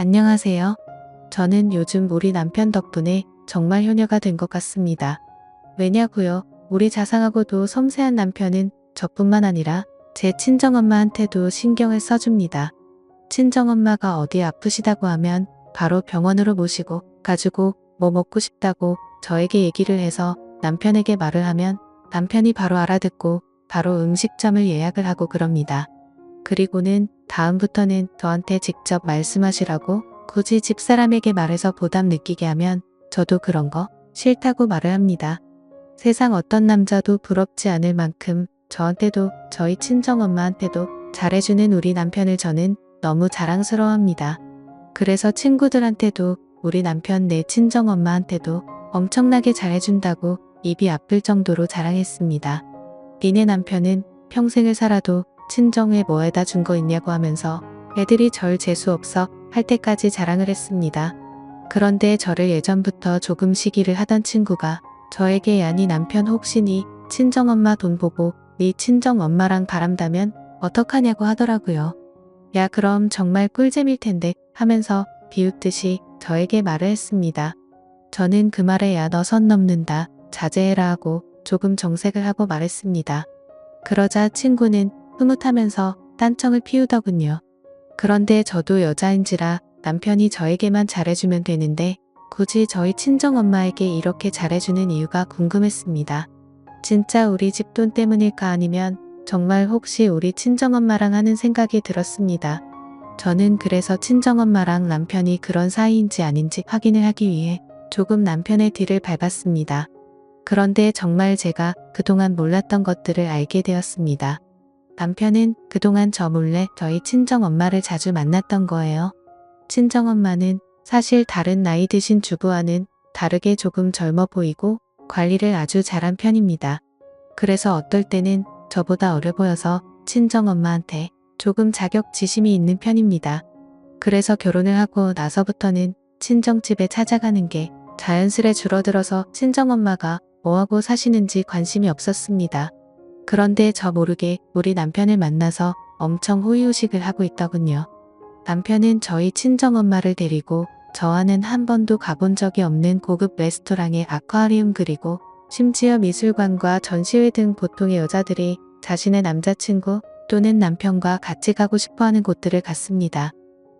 안녕하세요. 저는 요즘 우리 남편 덕분에 정말 효녀가 된 것 같습니다. 왜냐고요? 우리 자상하고도 섬세한 남편은 저뿐만 아니라 제 친정엄마한테도 신경을 써줍니다. 친정엄마가 어디 아프시다고 하면 바로 병원으로 모시고 가지고 뭐 먹고 싶다고 저에게 얘기를 해서 남편에게 말을 하면 남편이 바로 알아듣고 바로 음식점을 예약을 하고 그럽니다. 그리고는 다음부터는 저한테 직접 말씀하시라고 굳이 집사람에게 말해서 보답 느끼게 하면 저도 그런 거 싫다고 말을 합니다. 세상 어떤 남자도 부럽지 않을 만큼 저한테도 저희 친정엄마한테도 잘해주는 우리 남편을 저는 너무 자랑스러워합니다. 그래서 친구들한테도 우리 남편 내 친정엄마한테도 엄청나게 잘해준다고 입이 아플 정도로 자랑했습니다. 니네 남편은 평생을 살아도 친정에 뭐에다 준 거 있냐고 하면서 애들이 절 재수없어 할 때까지 자랑을 했습니다. 그런데 저를 예전부터 조금 시기를 하던 친구가 저에게 야 니 남편 혹시 니 친정엄마 돈 보고 니 친정엄마랑 바람다면 어떡하냐고 하더라고요. 야 그럼 정말 꿀잼일 텐데 하면서 비웃듯이 저에게 말을 했습니다. 저는 그 말에 야 너 선 넘는다 자제해라 하고 조금 정색을 하고 말했습니다. 그러자 친구는 흐뭇하면서 딴청을 피우더군요. 그런데 저도 여자인지라 남편이 저에게만 잘해주면 되는데 굳이 저희 친정엄마에게 이렇게 잘해주는 이유가 궁금했습니다. 진짜 우리 집 돈 때문일까 아니면 정말 혹시 우리 친정엄마랑 하는 생각이 들었습니다. 저는 그래서 친정엄마랑 남편이 그런 사이인지 아닌지 확인을 하기 위해 조금 남편의 뒤를 밟았습니다. 그런데 정말 제가 그동안 몰랐던 것들을 알게 되었습니다. 남편은 그동안 저 몰래 저희 친정엄마를 자주 만났던 거예요. 친정엄마는 사실 다른 나이 드신 주부와는 다르게 조금 젊어 보이고 관리를 아주 잘한 편입니다. 그래서 어떨 때는 저보다 어려 보여서 친정엄마한테 조금 자격지심이 있는 편입니다. 그래서 결혼을 하고 나서부터는 친정집에 찾아가는 게 자연스레 줄어들어서 친정엄마가 뭐하고 사시는지 관심이 없었습니다. 그런데 저 모르게 우리 남편을 만나서 엄청 호의호식을 하고 있더군요. 남편은 저희 친정엄마를 데리고 저와는 한 번도 가본 적이 없는 고급 레스토랑에 아쿠아리움 그리고 심지어 미술관과 전시회 등 보통의 여자들이 자신의 남자친구 또는 남편과 같이 가고 싶어하는 곳들을 갔습니다.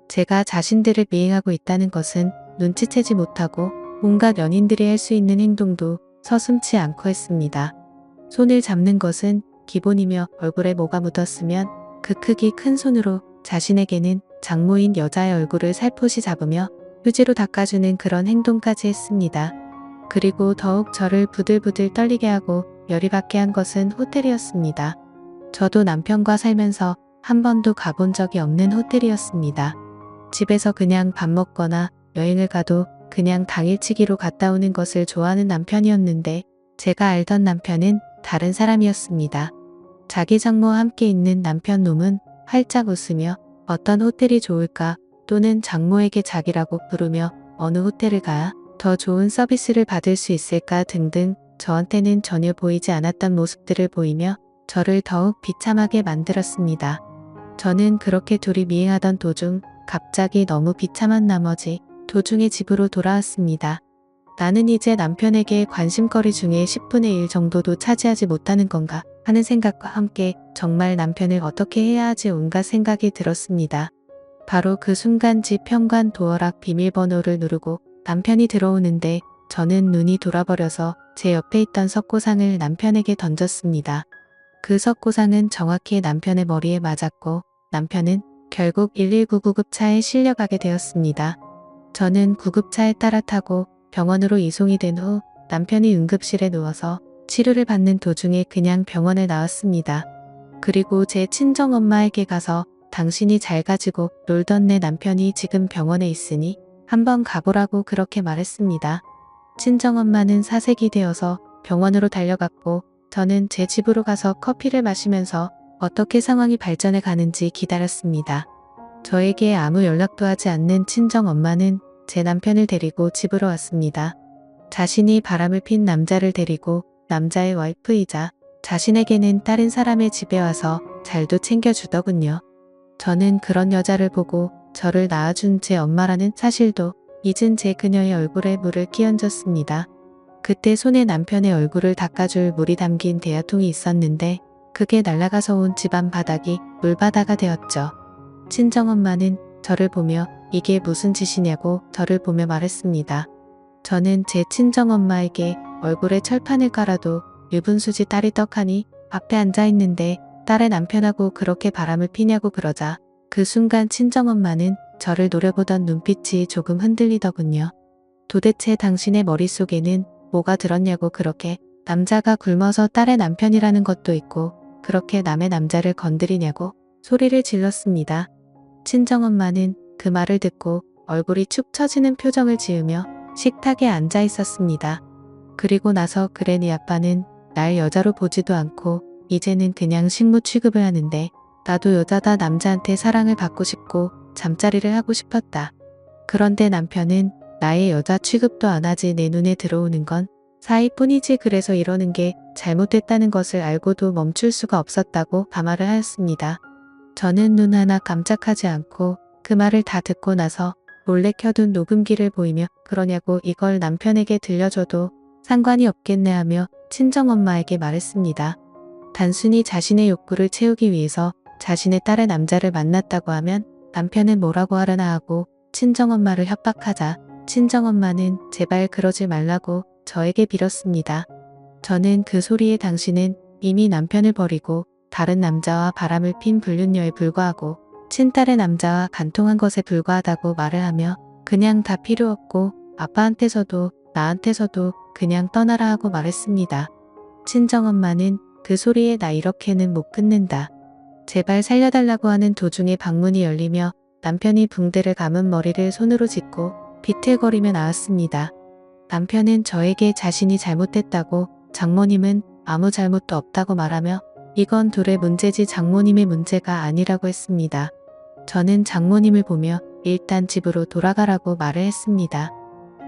제가 자신들을 미행하고 있다는 것은 눈치채지 못하고 온갖 연인들이 할 수 있는 행동도 서슴지 않고 했습니다. 손을 잡는 것은 기본이며 얼굴에 뭐가 묻었으면 그 크기 큰 손으로 자신에게는 장모인 여자의 얼굴을 살포시 잡으며 휴지로 닦아주는 그런 행동까지 했습니다. 그리고 더욱 저를 부들부들 떨리게 하고 열이 받게 한 것은 호텔이었습니다. 저도 남편과 살면서 한 번도 가본 적이 없는 호텔이었습니다. 집에서 그냥 밥 먹거나 여행을 가도 그냥 당일치기로 갔다 오는 것을 좋아하는 남편이었는데 제가 알던 남편은 다른 사람이었습니다. 자기 장모와 함께 있는 남편 놈은 활짝 웃으며 어떤 호텔이 좋을까 또는 장모에게 자기라고 부르며 어느 호텔을 가야 더 좋은 서비스를 받을 수 있을까 등등 저한테는 전혀 보이지 않았던 모습들을 보이며 저를 더욱 비참하게 만들었습니다. 저는 그렇게 둘이 미행하던 도중 갑자기 너무 비참한 나머지 도중에 집으로 돌아왔습니다. 나는 이제 남편에게 관심거리 중에 10분의 1 정도도 차지하지 못하는 건가 하는 생각과 함께 정말 남편을 어떻게 해야 하지 온갖 생각이 들었습니다. 바로 그 순간 집 현관 도어락 비밀번호를 누르고 남편이 들어오는데 저는 눈이 돌아버려서 제 옆에 있던 석고상을 남편에게 던졌습니다. 그 석고상은 정확히 남편의 머리에 맞았고 남편은 결국 119 구급차에 실려가게 되었습니다. 저는 구급차에 따라 타고 병원으로 이송이 된 후 남편이 응급실에 누워서 치료를 받는 도중에 그냥 병원을 나왔습니다. 그리고 제 친정엄마에게 가서 당신이 잘 가지고 놀던 내 남편이 지금 병원에 있으니 한번 가보라고 그렇게 말했습니다. 친정엄마는 사색이 되어서 병원으로 달려갔고 저는 제 집으로 가서 커피를 마시면서 어떻게 상황이 발전해 가는지 기다렸습니다. 저에게 아무 연락도 하지 않는 친정엄마는 제 남편을 데리고 집으로 왔습니다. 자신이 바람을 핀 남자를 데리고 남자의 와이프이자 자신에게는 다른 사람의 집에 와서 잘도 챙겨주더군요. 저는 그런 여자를 보고 저를 낳아준 제 엄마라는 사실도 잊은 제 그녀의 얼굴에 물을 끼얹었습니다. 그때 손에 남편의 얼굴을 닦아줄 물이 담긴 대야통이 있었는데 그게 날아가서 온 집안 바닥이 물바다가 되었죠. 친정엄마는 저를 보며 이게 무슨 짓이냐고 저를 보며 말했습니다. 저는 제 친정엄마에게 얼굴에 철판을 깔아도 유분수지 딸이 떡하니 앞에 앉아있는데 딸의 남편하고 그렇게 바람을 피냐고 그러자 그 순간 친정엄마는 저를 노려보던 눈빛이 조금 흔들리더군요. 도대체 당신의 머릿속에는 뭐가 들었냐고 그렇게 남자가 굶어서 딸의 남편이라는 것도 있고 그렇게 남의 남자를 건드리냐고 소리를 질렀습니다. 친정엄마는 그 말을 듣고 얼굴이 축 처지는 표정을 지으며 식탁에 앉아 있었습니다. 그리고 나서 그래 네 아빠는 날 여자로 보지도 않고 이제는 그냥 식무 취급을 하는데 나도 여자다 남자한테 사랑을 받고 싶고 잠자리를 하고 싶었다. 그런데 남편은 나의 여자 취급도 안 하지 내 눈에 들어오는 건 사이뿐이지 그래서 이러는 게 잘못됐다는 것을 알고도 멈출 수가 없었다고 반말을 하였습니다. 저는 눈 하나 깜짝하지 않고 그 말을 다 듣고 나서 몰래 켜둔 녹음기를 보이며 그러냐고 이걸 남편에게 들려줘도 상관이 없겠네 하며 친정엄마에게 말했습니다. 단순히 자신의 욕구를 채우기 위해서 자신의 딸의 남자를 만났다고 하면 남편은 뭐라고 하려나 하고 친정엄마를 협박하자 친정엄마는 제발 그러지 말라고 저에게 빌었습니다. 저는 그 소리에 당신은 이미 남편을 버리고 다른 남자와 바람을 핀 불륜녀에 불과하고 친딸의 남자와 간통한 것에 불과하다고 말을 하며 그냥 다 필요 없고 아빠한테서도 나한테서도 그냥 떠나라 하고 말했습니다. 친정엄마는 그 소리에 나 이렇게는 못 끊는다. 제발 살려달라고 하는 도중에 방문이 열리며 남편이 붕대를 감은 머리를 손으로 짚고 비틀거리며 나왔습니다. 남편은 저에게 자신이 잘못했다고 장모님은 아무 잘못도 없다고 말하며 이건 둘의 문제지 장모님의 문제가 아니라고 했습니다. 저는 장모님을 보며 일단 집으로 돌아가라고 말을 했습니다.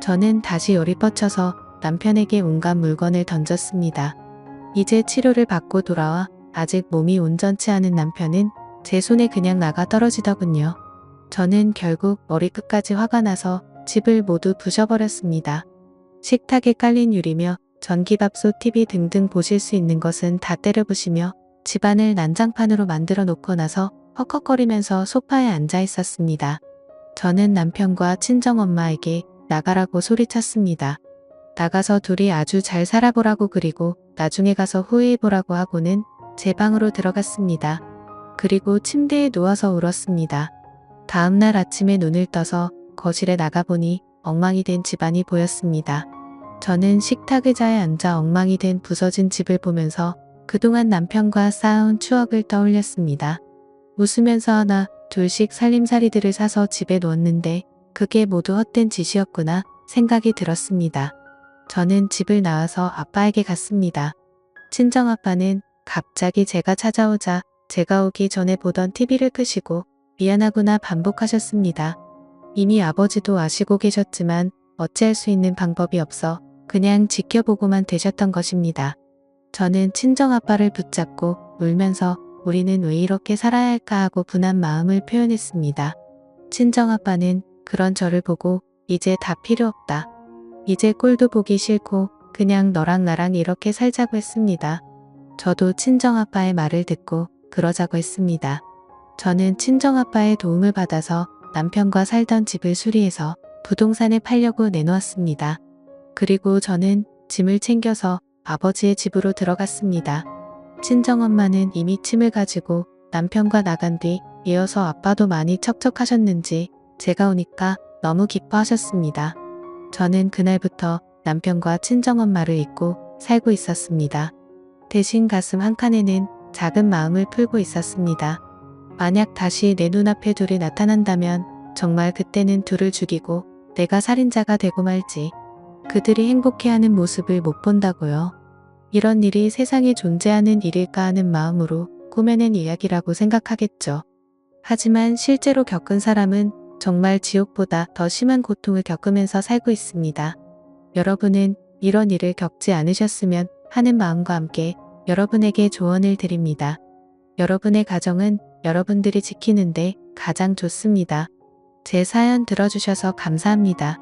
저는 다시 열이 뻗쳐서 남편에게 온갖 물건을 던졌습니다. 이제 치료를 받고 돌아와 아직 몸이 온전치 않은 남편은 제 손에 그냥 나가 떨어지더군요. 저는 결국 머리끝까지 화가 나서 집을 모두 부셔버렸습니다. 식탁에 깔린 유리며 전기밥솥, TV 등등 보실 수 있는 것은 다 때려부시며 집안을 난장판으로 만들어 놓고 나서 헉헉거리면서 소파에 앉아 있었습니다. 저는 남편과 친정엄마에게 나가라고 소리쳤습니다. 나가서 둘이 아주 잘 살아보라고 그리고 나중에 가서 후회해보라고 하고는 제 방으로 들어갔습니다. 그리고 침대에 누워서 울었습니다. 다음날 아침에 눈을 떠서 거실에 나가보니 엉망이 된 집안이 보였습니다. 저는 식탁 의자에 앉아 엉망이 된 부서진 집을 보면서 그동안 남편과 쌓아온 추억을 떠올렸습니다. 웃으면서 하나 둘씩 살림살이들을 사서 집에 놓았는데 그게 모두 헛된 짓이었구나 생각이 들었습니다. 저는 집을 나와서 아빠에게 갔습니다. 친정아빠는 갑자기 제가 찾아오자 제가 오기 전에 보던 TV를 끄시고 미안하구나 반복하셨습니다. 이미 아버지도 아시고 계셨지만 어찌할 수 있는 방법이 없어 그냥 지켜보고만 되셨던 것입니다. 저는 친정아빠를 붙잡고 울면서 우리는 왜 이렇게 살아야 할까 하고 분한 마음을 표현했습니다. 친정아빠는 그런 저를 보고 이제 다 필요 없다. 이제 꼴도 보기 싫고 그냥 너랑 나랑 이렇게 살자고 했습니다. 저도 친정아빠의 말을 듣고 그러자고 했습니다. 저는 친정아빠의 도움을 받아서 남편과 살던 집을 수리해서 부동산에 팔려고 내놓았습니다. 그리고 저는 짐을 챙겨서 아버지의 집으로 들어갔습니다. 친정엄마는 이미 침을 가지고 남편과 나간 뒤 이어서 아빠도 많이 척척하셨는지 제가 오니까 너무 기뻐하셨습니다. 저는 그날부터 남편과 친정엄마를 잊고 살고 있었습니다. 대신 가슴 한칸에는 작은 마음을 풀고 있었습니다. 만약 다시 내 눈앞에 둘이 나타난다면 정말 그때는 둘을 죽이고 내가 살인자가 되고 말지. 그들이 행복해하는 모습을 못 본다고요. 이런 일이 세상에 존재하는 일일까 하는 마음으로 꾸며낸 이야기라고 생각하겠죠. 하지만 실제로 겪은 사람은 정말 지옥보다 더 심한 고통을 겪으면서 살고 있습니다. 여러분은 이런 일을 겪지 않으셨으면 하는 마음과 함께 여러분에게 조언을 드립니다. 여러분의 가정은 여러분들이 지키는데 가장 좋습니다. 제 사연 들어주셔서 감사합니다.